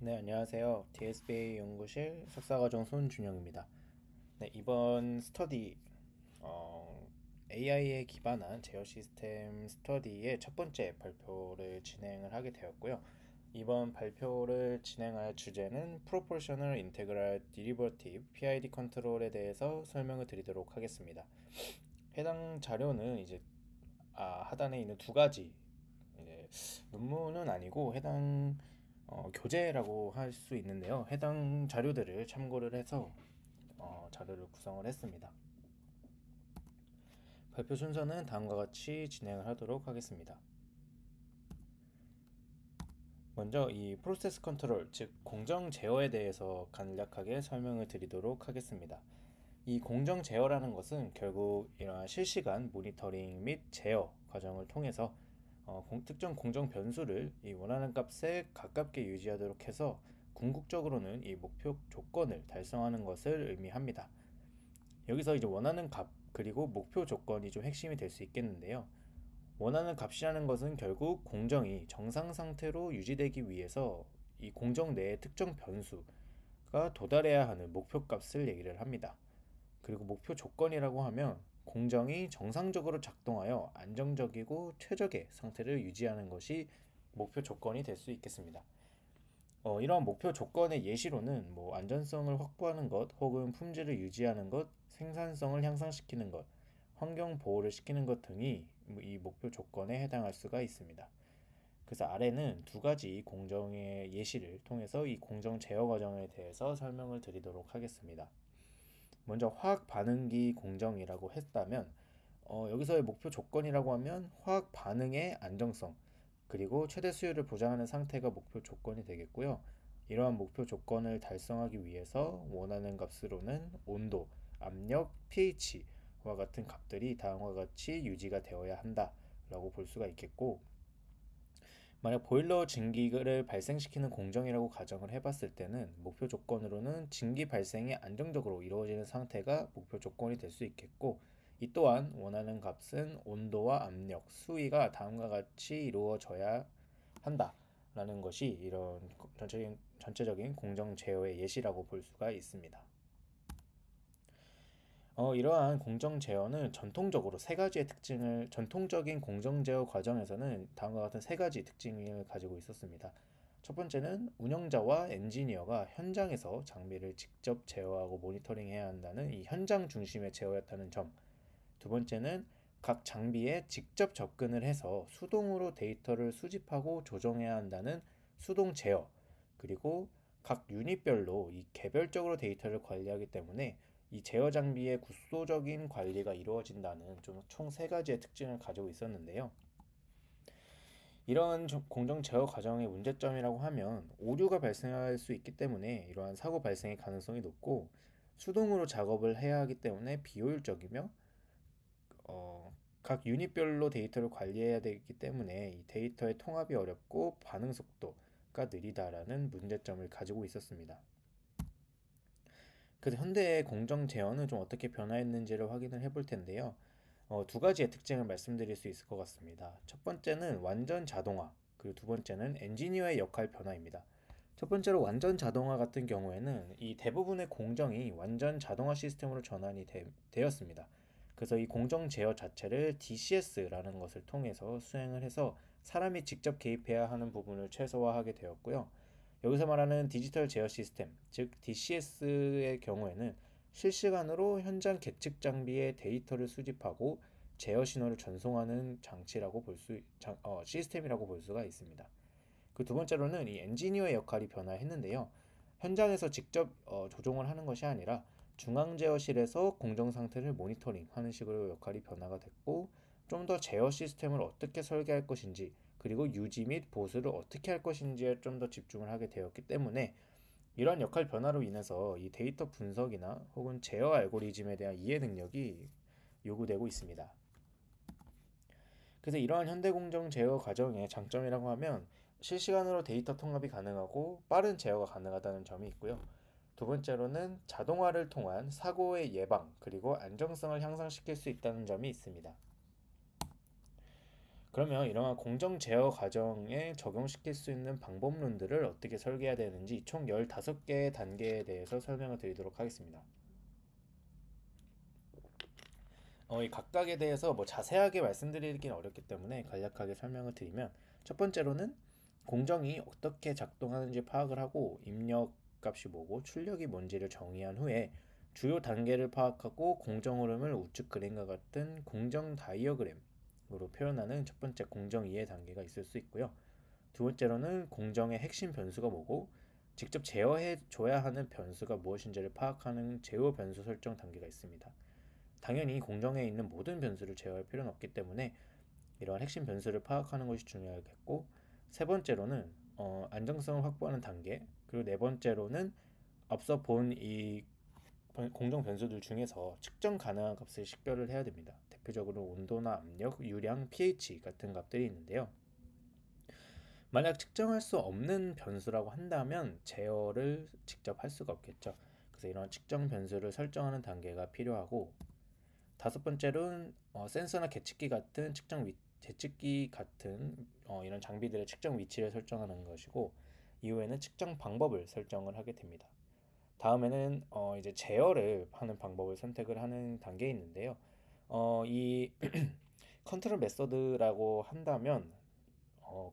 네, 안녕하세요. DSBA 연구실 석사과정 손준영입니다. 네, 이번 스터디, AI에 기반한 제어 시스템 스터디의 첫 번째 발표를 진행을 하게 되었고요. 이번 발표를 진행할 주제는 Proportional Integral Derivative PID 컨트롤에 대해서 설명을 드리도록 하겠습니다. 해당 자료는 이제 하단에 있는 두 가지 이제 논문은 아니고 해당 교재라고 할 수 있는데요. 해당 자료들을 참고를 해서 자료를 구성을 했습니다. 발표 순서는 다음과 같이 진행을 하도록 하겠습니다. 먼저 이 프로세스 컨트롤, 즉 공정 제어에 대해서 간략하게 설명을 드리도록 하겠습니다. 이 공정 제어라는 것은 결국 이러한 실시간 모니터링 및 제어 과정을 통해서 특정 공정 변수를 이 원하는 값에 가깝게 유지하도록 해서 궁극적으로는 이 목표 조건을 달성하는 것을 의미합니다. 여기서 이제 원하는 값 그리고 목표 조건이 좀 핵심이 될 수 있겠는데요. 원하는 값이라는 것은 결국 공정이 정상 상태로 유지되기 위해서 이 공정 내의 특정 변수가 도달해야 하는 목표 값을 얘기를 합니다. 그리고 목표 조건이라고 하면 공정이 정상적으로 작동하여 안정적이고 최적의 상태를 유지하는 것이 목표 조건이 될 수 있겠습니다. 이러한 목표 조건의 예시로는 뭐 안전성을 확보하는 것, 혹은 품질을 유지하는 것, 생산성을 향상시키는 것, 환경 보호를 시키는 것 등이 이 목표 조건에 해당할 수가 있습니다. 그래서 아래는 두 가지 공정의 예시를 통해서 이 공정 제어 과정에 대해서 설명을 드리도록 하겠습니다. 먼저 화학 반응기 공정이라고 했다면 여기서의 목표 조건이라고 하면 화학 반응의 안정성 그리고 최대 수율을 보장하는 상태가 목표 조건이 되겠고요. 이러한 목표 조건을 달성하기 위해서 원하는 값으로는 온도, 압력, pH와 같은 값들이 다음과 같이 유지가 되어야 한다라고 볼 수가 있겠고, 만약 보일러 증기를 발생시키는 공정이라고 가정을 해봤을 때는 목표 조건으로는 증기 발생이 안정적으로 이루어지는 상태가 목표 조건이 될 수 있겠고, 이 또한 원하는 값은 온도와 압력, 수위가 다음과 같이 이루어져야 한다라는 것이 이런 전체적인 공정 제어의 예시라고 볼 수가 있습니다. 이러한 공정 제어는 전통적으로 세 가지의 특징을 전통적인 공정 제어 과정에서는 다음과 같은 세 가지 특징을 가지고 있었습니다. 첫 번째는 운영자와 엔지니어가 현장에서 장비를 직접 제어하고 모니터링해야 한다는 이 현장 중심의 제어였다는 점. 두 번째는 각 장비에 직접 접근을 해서 수동으로 데이터를 수집하고 조정해야 한다는 수동 제어. 그리고 각 유닛별로 이 개별적으로 데이터를 관리하기 때문에 이 제어 장비의 구조적인 관리가 이루어진다는 좀 총 세 가지의 특징을 가지고 있었는데요. 이런 공정 제어 과정의 문제점이라고 하면 오류가 발생할 수 있기 때문에 이러한 사고 발생의 가능성이 높고, 수동으로 작업을 해야 하기 때문에 비효율적이며, 각 유닛별로 데이터를 관리해야 되기 때문에 이 데이터의 통합이 어렵고 반응 속도가 느리다라는 문제점을 가지고 있었습니다. 그래서 현대의 공정 제어는 좀 어떻게 변화했는지를 확인을 해볼 텐데요. 두 가지의 특징을 말씀드릴 수 있을 것 같습니다. 첫 번째는 완전 자동화, 그리고 두 번째는 엔지니어의 역할 변화입니다. 첫 번째로 완전 자동화 같은 경우에는 이 대부분의 공정이 완전 자동화 시스템으로 전환이 되었습니다. 그래서 이 공정 제어 자체를 DCS라는 것을 통해서 수행을 해서 사람이 직접 개입해야 하는 부분을 최소화하게 되었고요. 여기서 말하는 디지털 제어 시스템, 즉 DCS의 경우에는 실시간으로 현장 계측 장비의 데이터를 수집하고 제어 신호를 전송하는 시스템이라고 볼 수가 있습니다. 그 두 번째로는 이 엔지니어의 역할이 변화했는데요. 현장에서 직접 조종을 하는 것이 아니라 중앙 제어실에서 공정 상태를 모니터링하는 식으로 역할이 변화가 됐고, 좀 더 제어 시스템을 어떻게 설계할 것인지, 그리고 유지 및 보수를 어떻게 할 것인지에 좀 더 집중을 하게 되었기 때문에 이러한 역할 변화로 인해서 이 데이터 분석이나 혹은 제어 알고리즘에 대한 이해 능력이 요구되고 있습니다. 그래서 이러한 현대공정 제어 과정의 장점이라고 하면 실시간으로 데이터 통합이 가능하고 빠른 제어가 가능하다는 점이 있고요. 두 번째로는 자동화를 통한 사고의 예방 그리고 안정성을 향상시킬 수 있다는 점이 있습니다. 그러면 이러한 공정 제어 과정에 적용시킬 수 있는 방법론들을 어떻게 설계해야 되는지 총 15개의 단계에 대해서 설명을 드리도록 하겠습니다. 이 각각에 대해서 뭐 자세하게 말씀드리긴 어렵기 때문에 간략하게 설명을 드리면, 첫 번째로는 공정이 어떻게 작동하는지 파악을 하고 입력 값이 뭐고 출력이 뭔지를 정의한 후에 주요 단계를 파악하고 공정 흐름을 우측 그림과 같은 공정 다이어그램으로 표현하는 첫 번째 공정 이해 단계가 있을 수 있고요. 두 번째로는 공정의 핵심 변수가 뭐고 직접 제어해 줘야 하는 변수가 무엇인지를 파악하는 제어 변수 설정 단계가 있습니다. 당연히 공정에 있는 모든 변수를 제어할 필요는 없기 때문에 이러한 핵심 변수를 파악하는 것이 중요하겠고, 세 번째로는 안정성을 확보하는 단계, 그리고 네 번째로는 앞서 본 이 공정 변수들 중에서 측정 가능한 값을 식별을 해야 됩니다. 대표적으로 온도나 압력, 유량, pH 같은 값들이 있는데요. 만약 측정할 수 없는 변수라고 한다면 제어를 직접 할 수가 없겠죠. 그래서 이런 측정 변수를 설정하는 단계가 필요하고, 다섯 번째로는 센서나 계측기 같은 계측기 같은 이런 장비들의 측정 위치를 설정하는 것이고, 이후에는 측정 방법을 설정을 하게 됩니다. 다음에는 이제 제어를 하는 방법을 선택을 하는 단계에 있는데요. 이 컨트롤 메서드라고 한다면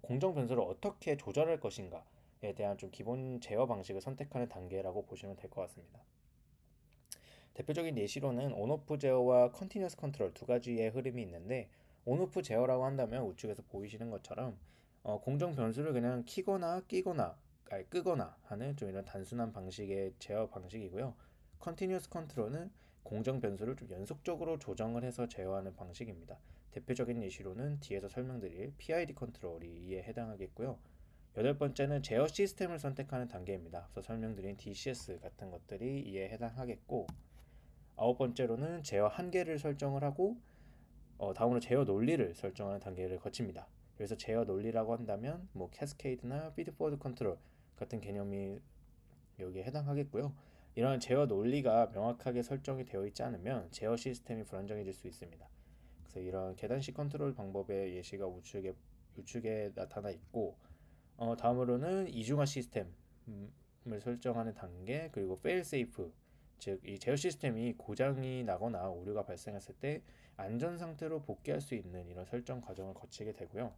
공정 변수를 어떻게 조절할 것인가에 대한 좀 기본 제어 방식을 선택하는 단계라고 보시면 될 것 같습니다. 대표적인 예시로는 온오프 제어와 컨티뉴어스 컨트롤 두 가지의 흐름이 있는데, 온오프 제어라고 한다면 우측에서 보이시는 것처럼 공정 변수를 그냥 키거나 끼거나 끄거나 하는 좀 이런 단순한 방식의 제어 방식이고요. 컨티뉴어스 컨트롤은 공정 변수를 좀 연속적으로 조정을 해서 제어하는 방식입니다. 대표적인 예시로는 뒤에서 설명드릴 PID 컨트롤이 이에 해당하겠고요. 여덟 번째는 제어 시스템을 선택하는 단계입니다. 앞서 설명드린 DCS 같은 것들이 이에 해당하겠고, 아홉 번째로는 제어 한계를 설정을 하고 다음으로 제어 논리를 설정하는 단계를 거칩니다. 그래서 제어 논리라고 한다면 뭐 캐스케이드나 피드포워드 컨트롤 같은 개념이 여기에 해당하겠고요. 이런 제어 논리가 명확하게 설정이 되어 있지 않으면 제어 시스템이 불안정해질 수 있습니다. 그래서 이런 계단식 컨트롤 방법의 예시가 우측에 나타나 있고, 다음으로는 이중화 시스템을 설정하는 단계, 그리고 fail safe, 즉 이 제어 시스템이 고장이 나거나 오류가 발생했을 때 안전 상태로 복귀할 수 있는 이런 설정 과정을 거치게 되고요.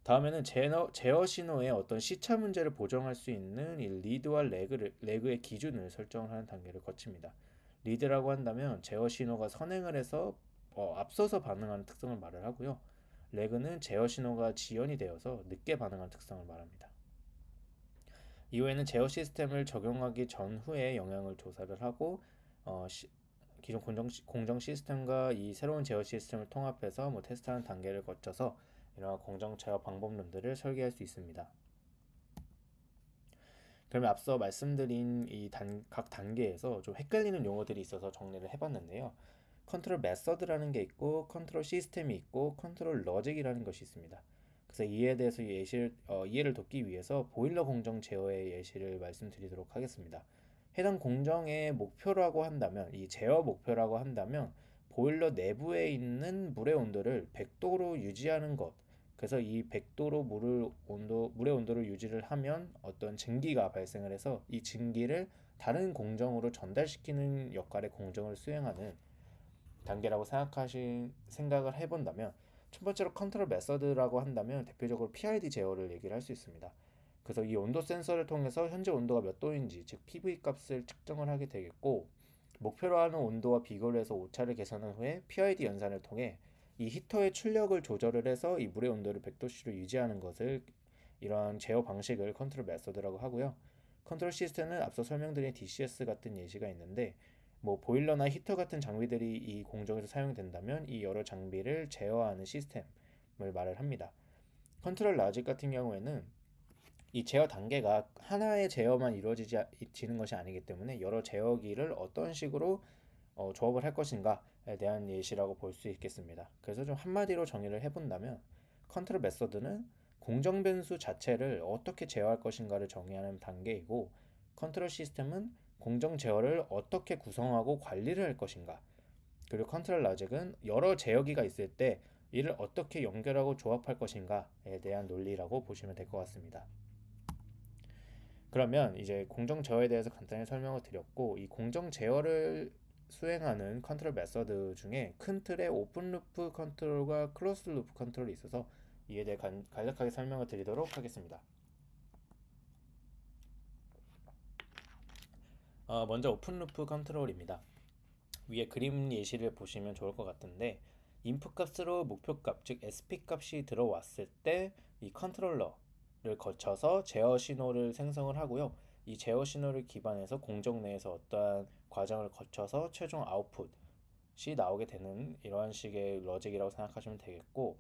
다음에는 제어 신호의 어떤 시차 문제를 보정할 수 있는 이 리드와 레그의 기준을 설정하는 단계를 거칩니다. 리드라고 한다면 제어 신호가 선행을 해서 앞서서 반응하는 특성을 말을 하고요. 레그는 제어 신호가 지연이 되어서 늦게 반응하는 특성을 말합니다. 이후에는 제어 시스템을 적용하기 전후에 영향을 조사를 하고 기존 공정 시스템과 이 새로운 제어 시스템을 통합해서 뭐 테스트하는 단계를 거쳐서 이런 공정 제어 방법론들을 설계할 수 있습니다. 그러면 앞서 말씀드린 각 단계에서 좀 헷갈리는 용어들이 있어서 정리를 해봤는데요. 컨트롤 메서드라는 게 있고 컨트롤 시스템이 있고 컨트롤 러직이라는 것이 있습니다. 그래서 이에 대해서 이해를 돕기 위해서 보일러 공정 제어의 예시를 말씀드리도록 하겠습니다. 해당 공정의 목표라고 한다면, 이 제어 목표라고 한다면 보일러 내부에 있는 물의 온도를 100도로 유지하는 것. 그래서 이 100도로 물의 온도를 유지를 하면 어떤 증기가 발생을 해서 이 증기를 다른 공정으로 전달시키는 역할의 공정을 수행하는 단계라고 생각을 해본다면, 첫 번째로 컨트롤 메서드라고 한다면 대표적으로 PID 제어를 얘기를 할 수 있습니다. 그래서 이 온도 센서를 통해서 현재 온도가 몇 도인지, 즉 PV 값을 측정을 하게 되겠고, 목표로 하는 온도와 비교를 해서 오차를 계산한 후에 PID 연산을 통해 이 히터의 출력을 조절을 해서 이 물의 온도를 100도씨로 유지하는 것을, 이러한 제어 방식을 컨트롤 메서드라고 하고요. 컨트롤 시스템은 앞서 설명드린 DCS 같은 예시가 있는데, 뭐 보일러나 히터 같은 장비들이 이 공정에서 사용된다면 이 여러 장비를 제어하는 시스템을 말을 합니다. 컨트롤 라직 같은 경우에는 이 제어 단계가 하나의 제어만 이루어지는 것이 아니기 때문에 여러 제어기를 어떤 식으로 조업을 할 것인가에 대한 예시라고 볼 수 있겠습니다. 그래서 좀 한마디로 정의를 해본다면, 컨트롤 메서드는 공정 변수 자체를 어떻게 제어할 것인가를 정의하는 단계이고, 컨트롤 시스템은 공정 제어를 어떻게 구성하고 관리를 할 것인가, 그리고 컨트롤 라직은 여러 제어기가 있을 때 이를 어떻게 연결하고 조합할 것인가에 대한 논리라고 보시면 될 것 같습니다. 그러면 이제 공정 제어에 대해서 간단히 설명을 드렸고, 이 공정 제어를 수행하는 컨트롤 메서드 중에 큰 틀의 오픈 루프 컨트롤과 클로즈 루프 컨트롤이 있어서 이에 대해 간략하게 설명을 드리도록 하겠습니다. 먼저 오픈 루프 컨트롤입니다. 위에 그림 예시를 보시면 좋을 것 같은데, 인풋 값으로 목표 값, 즉 SP 값이 들어왔을 때 이 컨트롤러를 거쳐서 제어 신호를 생성을 하고요. 이 제어 신호를 기반해서 공정 내에서 어떠한 과정을 거쳐서 최종 아웃풋이 나오게 되는 이러한 식의 로직이라고 생각하시면 되겠고,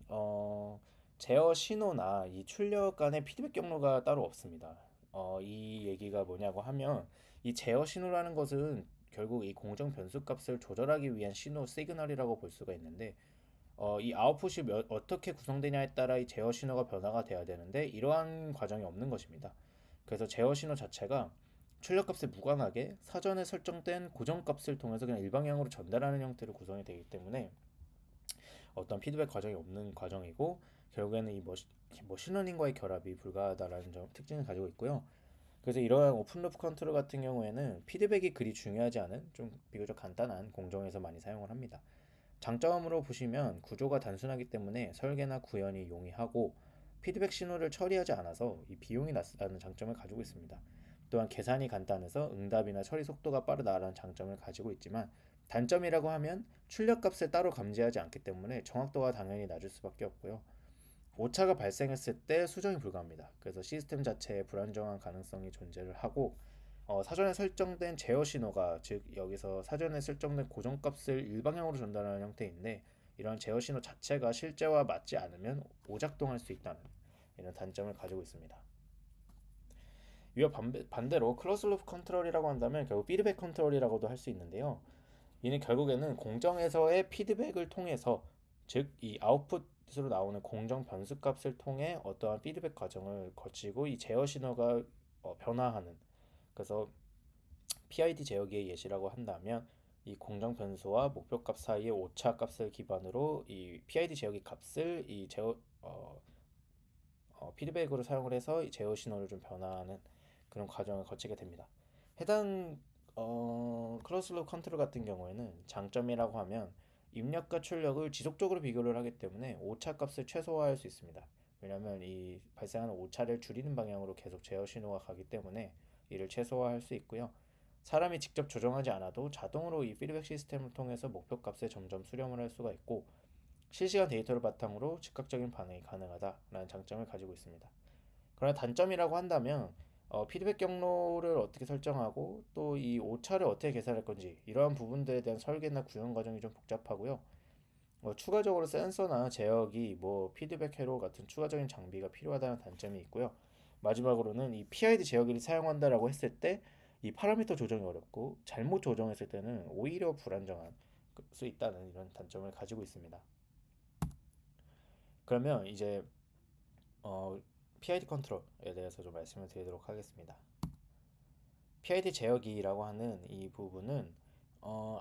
어, 제어 신호나 이 출력 간의 피드백 경로가 따로 없습니다. 이 얘기가 뭐냐고 하면, 이 제어 신호라는 것은 결국 이 공정 변수 값을 조절하기 위한 신호 시그널이라고 볼 수가 있는데, 이 아웃풋이 어떻게 구성되냐에 따라 이 제어 신호가 변화가 돼야 되는데 이러한 과정이 없는 것입니다. 그래서 제어 신호 자체가 출력값에 무관하게 사전에 설정된 고정값을 통해서 그냥 일방향으로 전달하는 형태로 구성이 되기 때문에 어떤 피드백 과정이 없는 과정이고, 결국에는 이 머신러닝과의 결합이 불가하다라는 특징을 가지고 있고요. 그래서 이러한 오픈루프 컨트롤 같은 경우에는 피드백이 그리 중요하지 않은 좀 비교적 간단한 공정에서 많이 사용을 합니다. 장점으로 보시면 구조가 단순하기 때문에 설계나 구현이 용이하고, 피드백 신호를 처리하지 않아서 이 비용이 낮다는 장점을 가지고 있습니다. 또한 계산이 간단해서 응답이나 처리 속도가 빠르다라는 장점을 가지고 있지만, 단점이라고 하면 출력값을 따로 감지하지 않기 때문에 정확도가 당연히 낮을 수밖에 없고요. 오차가 발생했을 때 수정이 불가합니다. 그래서 시스템 자체에 불안정한 가능성이 존재를 하고, 사전에 설정된 제어 신호가, 즉 여기서 사전에 설정된 고정값을 일방향으로 전달하는 형태인데, 이런 제어 신호 자체가 실제와 맞지 않으면 오작동할 수 있다는 이런 단점을 가지고 있습니다. 이와 반대로 클로즈 루프 컨트롤이라고 한다면 결국 피드백 컨트롤이라고도 할 수 있는데요. 이는 결국에는 공정에서의 피드백을 통해서, 즉 이 아웃풋으로 나오는 공정 변수 값을 통해 어떠한 피드백 과정을 거치고 이 제어 신호가 변화하는, 그래서 PID 제어기의 예시라고 한다면 이 공정 변수와 목표 값 사이의 오차 값을 기반으로 이 PID 제어기 값을 이 피드백으로 사용을 해서 이 제어 신호를 좀 변화하는 그런 과정을 거치게 됩니다. 해당 클로즈로 컨트롤 같은 경우에는 장점이라고 하면 입력과 출력을 지속적으로 비교를 하기 때문에 오차 값을 최소화할 수 있습니다. 왜냐하면 이 발생하는 오차를 줄이는 방향으로 계속 제어 신호가 가기 때문에 이를 최소화할 수 있고요. 사람이 직접 조정하지 않아도 자동으로 이 피드백 시스템을 통해서 목표 값에 점점 수렴을 할 수가 있고, 실시간 데이터를 바탕으로 즉각적인 반응이 가능하다라는 장점을 가지고 있습니다. 그러나 단점이라고 한다면 피드백 경로를 어떻게 설정하고 또 이 오차를 어떻게 계산할 건지 이러한 부분들에 대한 설계나 구현 과정이 좀 복잡하고요. 추가적으로 센서나 제어기, 피드백 회로 같은 추가적인 장비가 필요하다는 단점이 있고요. 마지막으로는 이 PID 제어기를 사용한다라고 했을 때 이 파라미터 조정이 어렵고 잘못 조정했을 때는 오히려 불안정한 수 있다는 이런 단점을 가지고 있습니다. 그러면 이제 어, PID 컨트롤에 대해서 좀 말씀을 드리도록 하겠습니다. PID 제어기라고 하는 이 부분은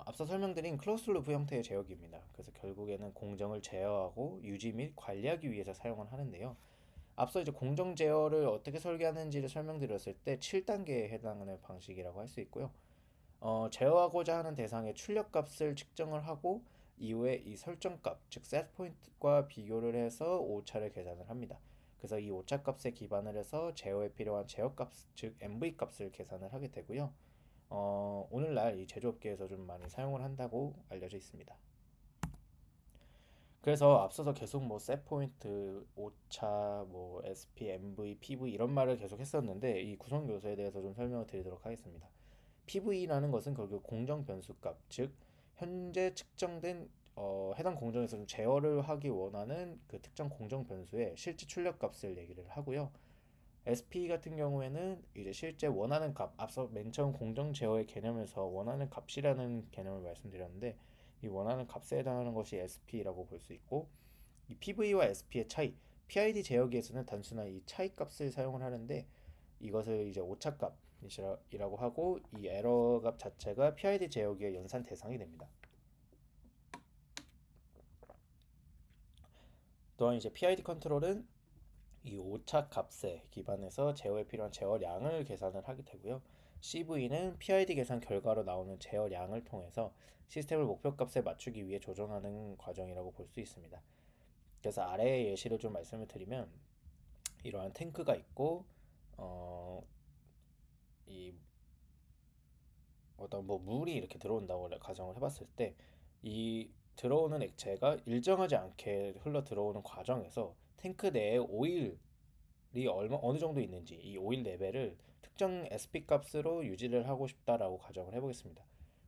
앞서 설명드린 클로즈 루프 형태의 제어기입니다. 그래서 결국에는 공정을 제어하고 유지 및 관리하기 위해서 사용을 하는데요. 앞서 이제 공정 제어를 어떻게 설계하는지를 설명드렸을 때 7단계에 해당하는 방식이라고 할 수 있고요. 제어하고자 하는 대상의 출력값을 측정을 하고 이후에 이 설정값, 즉 set 포인트과 비교를 해서 오차를 계산을 합니다. 그래서 이 오차 값에 기반을 해서 제어에 필요한 제어값, 즉 MV 값을 계산을 하게 되고요. 오늘날 이 제조업계에서 좀 많이 사용을 한다고 알려져 있습니다. 그래서 앞서서 계속 set 포인트, 오차, SP, MV, PV 이런 말을 계속 했었는데 이 구성 요소에 대해서 좀 설명을 드리도록 하겠습니다. PV라는 것은 결국 공정 변수값, 즉 현재 측정된 해당 공정에서 좀 제어를 하기 원하는 그 특정 공정 변수의 실제 출력 값을 얘기를 하고요. SP 같은 경우에는 이제 실제 원하는 값, 앞서 맨 처음 공정 제어의 개념에서 원하는 값이라는 개념을 말씀드렸는데 이 원하는 값에 해당하는 것이 SP라고 볼 수 있고, 이 PV와 SP의 차이, PID 제어기에서는 단순한 이 차이 값을 사용을 하는데 이것을 이제 오차값이라고 하고, 이 에러 값 자체가 PID 제어기의 연산 대상이 됩니다. 또한 이제 PID 컨트롤은 이 오차 값에 기반해서 제어에 필요한 제어량을 계산을 하게 되고요. CV는 PID 계산 결과로 나오는 제어량을 통해서 시스템을 목표 값에 맞추기 위해 조정하는 과정이라고 볼 수 있습니다. 그래서 아래의 예시를 좀 말씀을 드리면 이러한 탱크가 있고 어, 이 어떤 뭐 물이 이렇게 들어온다고 가정을 해봤을 때 이 들어오는 액체가 일정하지 않게 흘러 들어오는 과정에서 탱크 내에 오일이 어느 정도 있는지 이 오일 레벨을 특정 SP 값으로 유지를 하고 싶다라고 가정을 해보겠습니다.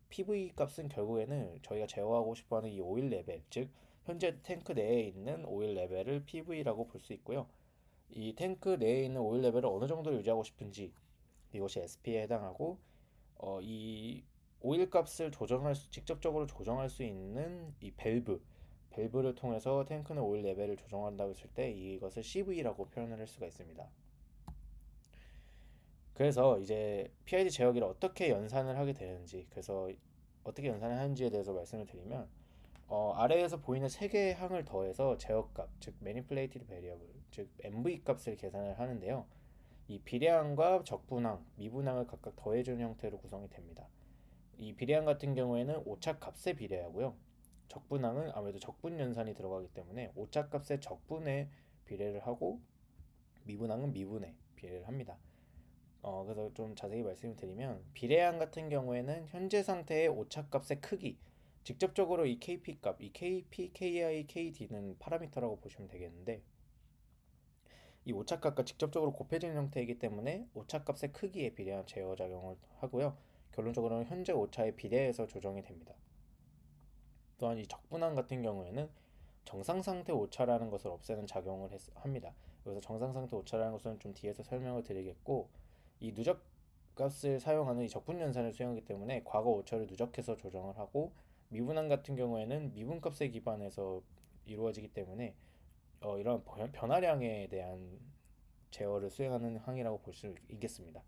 PV 값은 결국에는 저희가 제어하고 싶어하는 이 오일 레벨, 즉 현재 탱크 내에 있는 오일 레벨을 PV라고 볼 수 있고요. 이 탱크 내에 있는 오일 레벨을 어느 정도 유지하고 싶은지 이것이 SP에 해당하고 이 오일 값을 직접적으로 조정할 수 있는 이 밸브를 통해서 탱크는 오일 레벨을 조정한다고 했을 때 이것을 CV라고 표현을 할 수가 있습니다. 그래서 이제 PID 제어기를 어떻게 연산을 하게 되는지, 그래서 어떻게 연산을 하는지에 대해서 말씀을 드리면 아래에서 보이는 세 개의 항을 더해서 제어값, 즉 Manipulated Variable, 즉 MV 값을 계산을 하는데요. 이 비례항과 적분항, 미분항을 각각 더해주는 형태로 구성이 됩니다. 이 비례항 같은 경우에는 오차값에 비례하고요. 적분항은 아무래도 적분 연산이 들어가기 때문에 오차값의 적분에 비례를 하고 미분항은 미분에 비례를 합니다. 그래서 좀 자세히 말씀을 드리면 비례항 같은 경우에는 현재 상태의 오차값의 크기, 직접적으로 이 KP 값, 이 KP, KI, KD는 파라미터라고 보시면 되겠는데 이 오차값과 직접적으로 곱해지는 형태이기 때문에 오차값의 크기에 비례한 제어 작용을 하고요. 결론적으로는 현재 오차에 비례해서 조정이 됩니다. 또한 이 적분항 같은 경우에는 정상 상태 오차라는 것을 없애는 작용을 합니다. 그래서 정상 상태 오차라는 것은 좀 뒤에서 설명을 드리겠고 이 누적 값을 사용하는 이 적분 연산을 수행하기 때문에 과거 오차를 누적해서 조정을 하고 미분항 같은 경우에는 미분값에 기반해서 이루어지기 때문에 이런 변화량에 대한 제어를 수행하는 항이라고 볼 수 있겠습니다.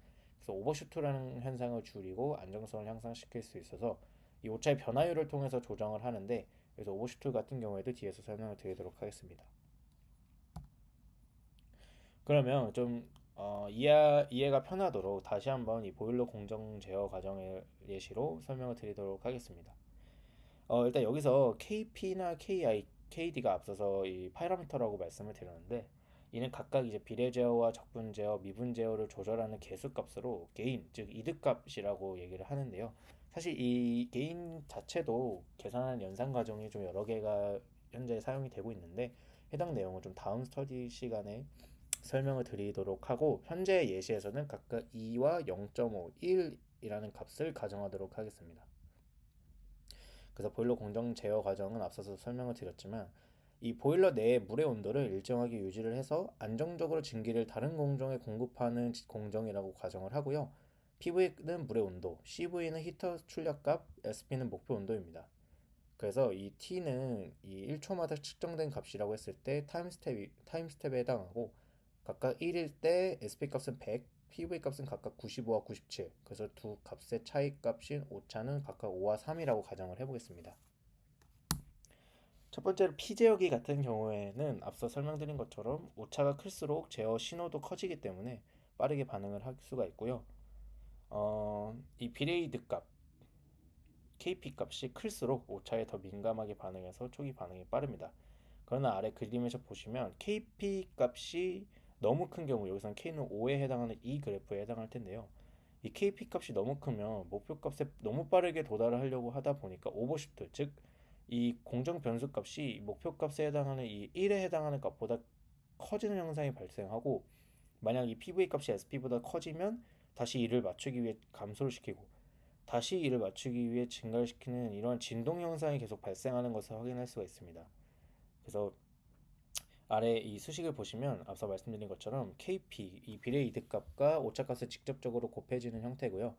그래서 오버슈트라는 현상을 줄이고 안정성을 향상시킬 수 있어서 이 오차의 변화율을 통해서 조정을 하는데 그래서 오버슈트 같은 경우에도 뒤에서 설명을 드리도록 하겠습니다. 그러면 좀 이해가 편하도록 다시 한번 이 보일러 공정 제어 과정의 예시로 설명을 드리도록 하겠습니다. 일단 여기서 KP나 KI, KD가 앞서서 이 파라미터라고 말씀을 드렸는데 이는 각각 이제 비례 제어와 적분 제어, 미분 제어를 조절하는 계수값으로 게인, 즉 이득값이라고 얘기를 하는데요. 사실 이 게인 자체도 계산하는 연산 과정이 좀 여러 개가 현재 사용이 되고 있는데 해당 내용은 좀 다음 스터디 시간에 설명을 드리도록 하고 현재 예시에서는 각각 2와 0.5, 1이라는 값을 가정하도록 하겠습니다. 그래서 보일러 공정 제어 과정은 앞서서 설명을 드렸지만 이 보일러 내의 물의 온도를 일정하게 유지를 해서 안정적으로 증기를 다른 공정에 공급하는 공정이라고 가정을 하고요. PV는 물의 온도, CV는 히터 출력값, SP는 목표 온도입니다. 그래서 이 T는 이 1초마다 측정된 값이라고 했을 때 타임 스텝에 해당하고 각각 1일 때 SP 값은 100, PV 값은 각각 95와 97. 그래서 두 값의 차이 값인 오차는 각각 5와 3이라고 가정을 해보겠습니다. 첫 번째로 피제어기 같은 경우에는 앞서 설명드린 것처럼 오차가 클수록 제어 신호도 커지기 때문에 빠르게 반응을 할 수가 있고요. 이 비레이드 값, KP 값이 클수록 오차에 더 민감하게 반응해서 초기 반응이 빠릅니다. 그러나 아래 그림에서 보시면 KP 값이 너무 큰 경우 여기서는 K는 5에 해당하는 이 그래프에 해당할 텐데요. 이 KP 값이 너무 크면 목표 값에 너무 빠르게 도달을 하려고 하다 보니까 오버슈트, 즉 이 공정 변수 값이 목표 값에 해당하는 이 1에 해당하는 값보다 커지는 현상이 발생하고 만약 이 PV 값이 SP보다 커지면 다시 이를 맞추기 위해 감소를 시키고 다시 이를 맞추기 위해 증가를 시키는 이러한 진동 현상이 계속 발생하는 것을 확인할 수가 있습니다. 그래서 아래 이 수식을 보시면 앞서 말씀드린 것처럼 KP, 이 비례 이득값과 오차값을 직접적으로 곱해지는 형태고요.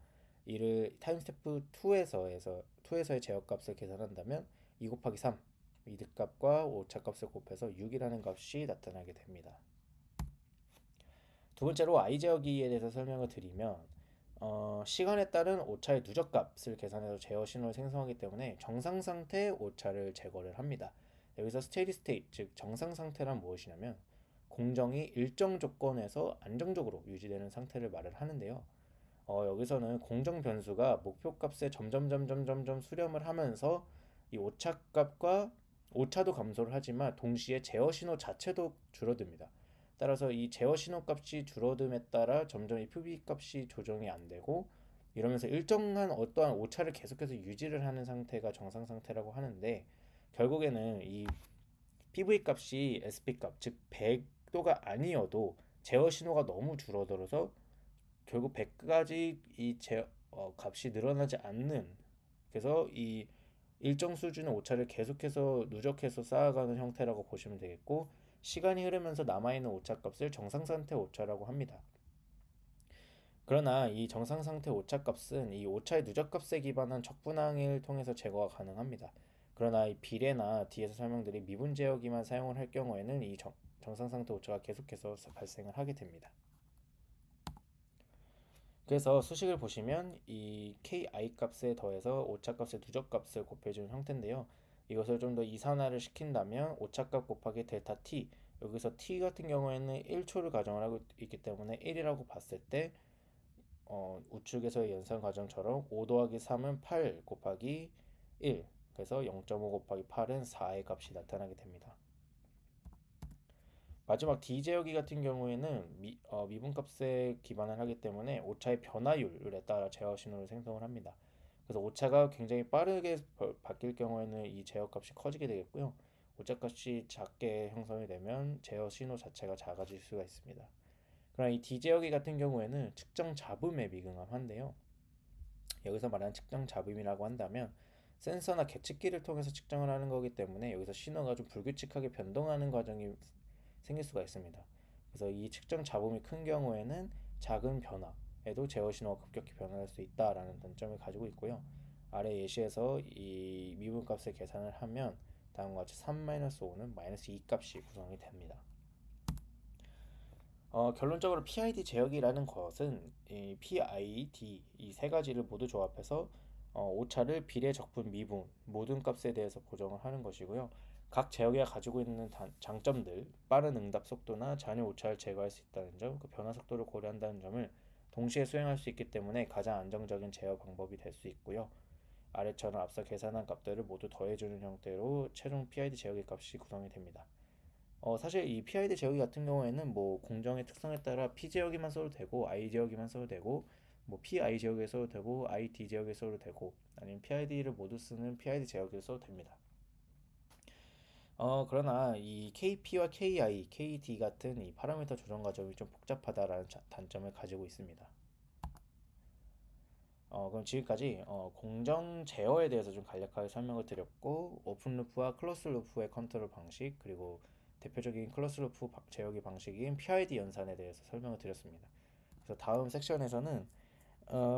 이를 타임 스텝 2에서의 제어값을 계산한다면 2 곱하기 3, 이득값과 오차값을 곱해서 6이라는 값이 나타나게 됩니다. 두 번째로 I 제어기에 대해서 설명을 드리면 시간에 따른 오차의 누적값을 계산해서 제어 신호를 생성하기 때문에 정상 상태 오차를 제거를 합니다. 여기서 스테디 스테이트, 즉 정상 상태란 무엇이냐면 공정이 일정 조건에서 안정적으로 유지되는 상태를 말을 하는데요. 여기서는 공정 변수가 목표값에 점점 수렴을 하면서 이 오차값과 오차도 감소를 하지만 동시에 제어 신호 자체도 줄어듭니다. 따라서 이 제어 신호 값이 줄어듦에 따라 점점 이 PV 값이 조정이 안 되고 이러면서 일정한 어떠한 오차를 계속해서 유지를 하는 상태가 정상 상태라고 하는데 결국에는 이 PV 값이 SP 값, 즉 100도가 아니어도 제어 신호가 너무 줄어들어서 결국 100까지 값이 늘어나지 않는 그래서 이 일정 수준의 오차를 계속해서 누적해서 쌓아가는 형태라고 보시면 되겠고 시간이 흐르면서 남아있는 오차 값을 정상 상태 오차라고 합니다. 그러나 이 정상 상태 오차 값은 이 오차의 누적 값에 기반한 적분항을 통해서 제거가 가능합니다. 그러나 이 비례나 뒤에서 설명드린 미분 제어기만 사용을 할 경우에는 이 정상 상태 오차가 계속해서 발생을 하게 됩니다. 그래서 수식을 보시면 이 ki 값에 더해서 오차값의 누적값을 곱해주는 형태인데요. 이것을 좀 더 이산화를 시킨다면 오차값 곱하기 델타 t 여기서 t 같은 경우에는 1초를 가정을 하고 있기 때문에 1이라고 봤을 때 우측에서의 연산 과정처럼 5 더하기 3은 8 곱하기 1 그래서 0.5 곱하기 8은 4의 값이 나타나게 됩니다. 마지막 d 제어기 같은 경우에는 미분값에 기반을 하기 때문에 오차의 변화율에 따라 제어 신호를 생성을 합니다. 그래서 오차가 굉장히 빠르게 바뀔 경우에는 이 제어값이 커지게 되겠고요. 오차값이 작게 형성이 되면 제어 신호 자체가 작아질 수가 있습니다. 그러나 이 d 제어기 같은 경우에는 측정 잡음에 미응한데요. 여기서 말하는 측정 잡음이라고 한다면 센서나 계측기를 통해서 측정을 하는 거기 때문에 여기서 신호가 좀 불규칙하게 변동하는 과정이 생길 수가 있습니다. 그래서 이 측정 잡음이 큰 경우에는 작은 변화에도 제어 신호가 급격히 변화할 수 있다라는 단점을 가지고 있고요. 아래 예시에서 이 미분값을 계산을 하면 다음과 같이 3-5는 -2 값이 구성이 됩니다. 결론적으로 PID 제어기라는 것은 이 PID 이 세 가지를 모두 조합해서 오차를 비례, 적분, 미분 모든 값에 대해서 고정을 하는 것이고요. 각 제어기가 가지고 있는 장점들, 빠른 응답 속도나 잔여 오차를 제거할 수 있다는 점, 그 변화 속도를 고려한다는 점을 동시에 수행할 수 있기 때문에 가장 안정적인 제어 방법이 될 수 있고요. 아래처럼 앞서 계산한 값들을 모두 더해주는 형태로 최종 PID 제어기 값이 구성이 됩니다. 사실 이 PID 제어기 같은 경우에는 뭐 공정의 특성에 따라 P 제어기만 써도 되고 I 제어기만 써도 되고 뭐 PI 제어기 써도 되고 ID 제어기 써도 되고 아니면 PID를 모두 쓰는 PID 제어기를 써도 됩니다. 그러나 이 KP와 KI, KD 같은 이 파라미터 조정 과정이 좀 복잡하다라는 단점을 가지고 있습니다. 그럼 지금까지 공정 제어에 대해서 좀 간략하게 설명을 드렸고 오픈 루프와 클로스 루프의 컨트롤 방식 그리고 대표적인 클로스 루프 제어기 방식인 PID 연산에 대해서 설명을 드렸습니다. 그래서 다음 섹션에서는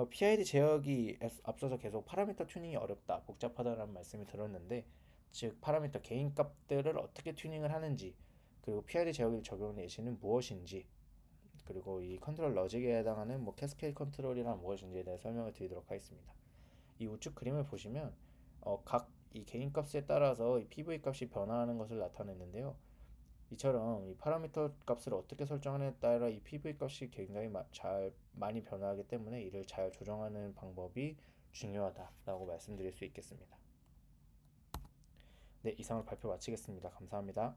PID 제어기 앞서서 계속 파라미터 튜닝이 어렵다, 복잡하다라는 말씀을 들었는데 즉 파라미터 개인 값들을 어떻게 튜닝을 하는지 그리고 PID 제어기를 적용하는 예시는 무엇인지 그리고 이 컨트롤 러직에 해당하는 뭐 캐스케이드 컨트롤이란 무엇인지에 대해 설명을 드리도록 하겠습니다. 이 우측 그림을 보시면 각 이 개인 값에 따라서 이 PV 값이 변화하는 것을 나타냈는데요. 이처럼 이 파라미터 값을 어떻게 설정하느냐에 따라 이 PV 값이 굉장히 많이 변화하기 때문에 이를 잘 조정하는 방법이 중요하다라고 말씀드릴 수 있겠습니다. 네, 이상으로 발표 마치겠습니다. 감사합니다.